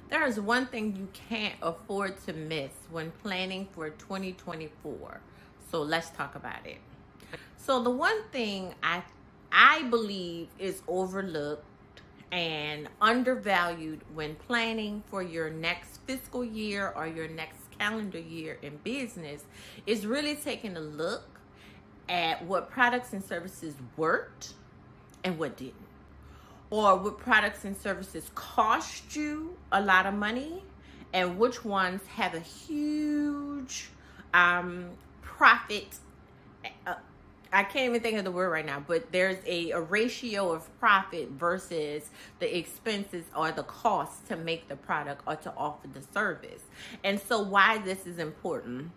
There is one thing you can't afford to miss when planning for 2024. So let's talk about it. So the one thing I believe is overlooked and undervalued when planning for your next fiscal year or your next calendar year in business is really taking a look at what products and services worked and what didn't, or what products and services cost you a lot of money and which ones have a huge profit. uh, I can't even think of the word right now, but there's a ratio of profit versus the expenses or the cost to make the product or to offer the service. And so why this is important,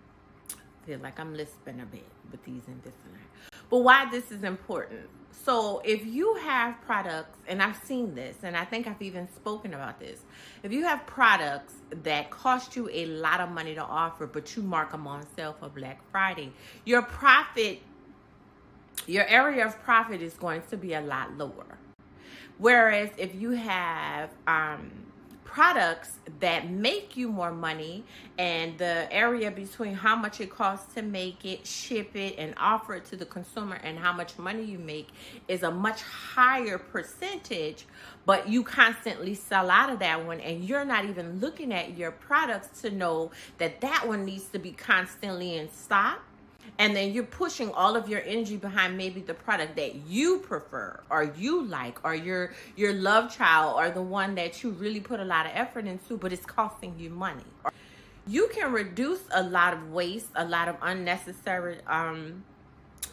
I feel like I'm lisping a bit with these and this and that, but why this is important. So if you have products, and I've seen this, and I think I've even spoken about this, if you have products that cost you a lot of money to offer, but you mark them on sale for Black Friday, your area of profit is going to be a lot lower. Whereas if you have products that make you more money, and the area between how much it costs to make it, ship it, and offer it to the consumer and how much money you make is a much higher percentage, but you constantly sell out of that one, and you're not even looking at your products to know that that one needs to be constantly in stock, and then you're pushing all of your energy behind maybe the product that you prefer or you like, or your love child, or the one that you really put a lot of effort into, but it's costing you money. You can reduce a lot of waste, a lot of unnecessary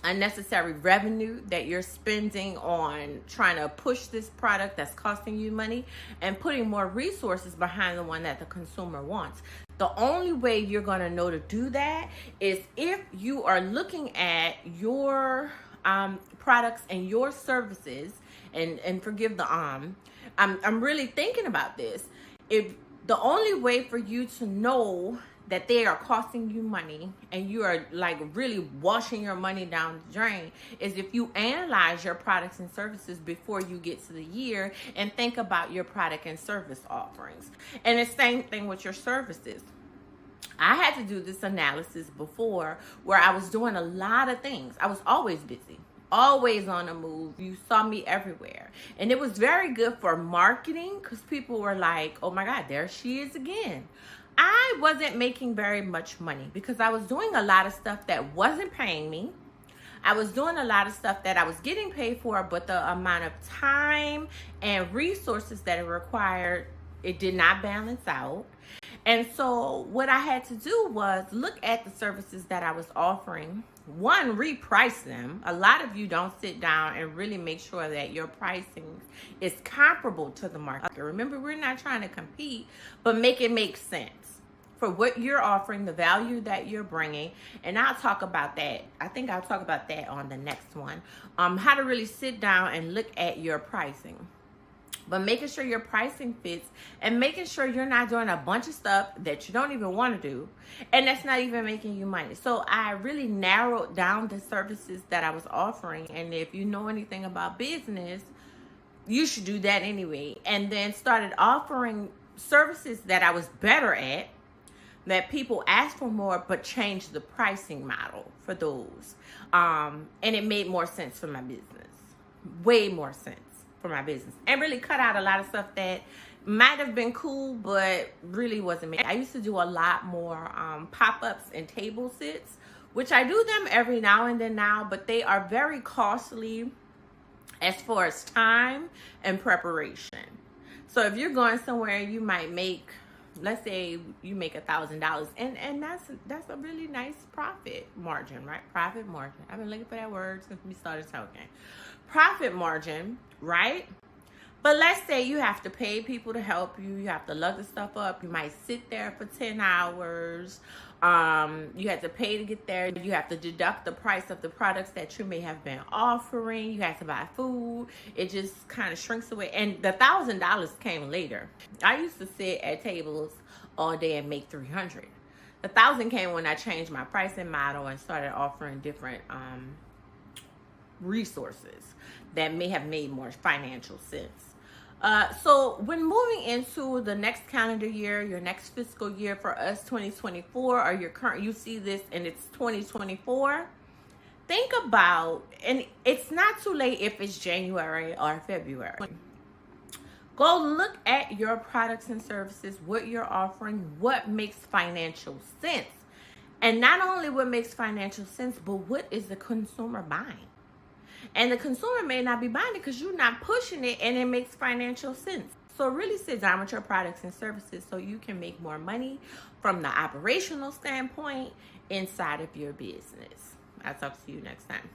revenue that you're spending on trying to push this product that's costing you money, and putting more resources behind the one that the consumer wants. The only way you're going to know to do that is if you are looking at your products and your services, and forgive the I'm really thinking about this. If the only way for you to know that they are costing you money and you are like really washing your money down the drain is if you analyze your products and services before you get to the year and think about your product and service offerings. And the same thing with your services. I had to do this analysis before, where I was doing a lot of things. I was always busy, always on the move. You saw me everywhere. And it was very good for marketing, because people were like, oh my God, there she is again. I wasn't making very much money because I was doing a lot of stuff that wasn't paying me. I was doing a lot of stuff that I was getting paid for, but the amount of time and resources that it required, it did not balance out. And so what I had to do was look at the services that I was offering. One, reprice them. A lot of you don't sit down and really make sure that your pricing is comparable to the market. Remember, we're not trying to compete, but make it make sense for what you're offering, the value that you're bringing. And I'll talk about that. I think I'll talk about that on the next one. How to really sit down and look at your pricing. But making sure your pricing fits, and making sure you're not doing a bunch of stuff that you don't even want to do, and that's not even making you money. So I really narrowed down the services that I was offering. And if you know anything about business, you should do that anyway. And then started offering services that I was better at, that people asked for more, but changed the pricing model for those. And it made more sense for my business. Way more sense for my business. And really cut out a lot of stuff that might have been cool, but really wasn't me. I used to do a lot more pop-ups and table sits, which I do them every now and then now, but they are very costly as far as time and preparation. So if you're going somewhere, you might make, let's say you make $1,000, and that's a really nice profit margin, right? Profit margin. I've been looking for that word since we started talking. Profit margin, right? But let's say you have to pay people to help you. You have to lug the stuff up. You might sit there for 10 hours. You have to pay to get there. You have to deduct the price of the products that you may have been offering. You have to buy food. It just kind of shrinks away. And the $1,000 came later. I used to sit at tables all day and make $300. The $1,000 came when I changed my pricing model and started offering different resources that may have made more financial sense. So when moving into the next calendar year, your next fiscal year, for us 2024, or your current, you see this and it's 2024, think about, and it's not too late if it's January or February. Go look at your products and services, what you're offering, what makes financial sense. And not only what makes financial sense, but what is the consumer buying? And the consumer may not be buying it because you're not pushing it and it makes financial sense. So really sit down with your products and services so you can make more money from the operational standpoint inside of your business. I'll talk to you next time.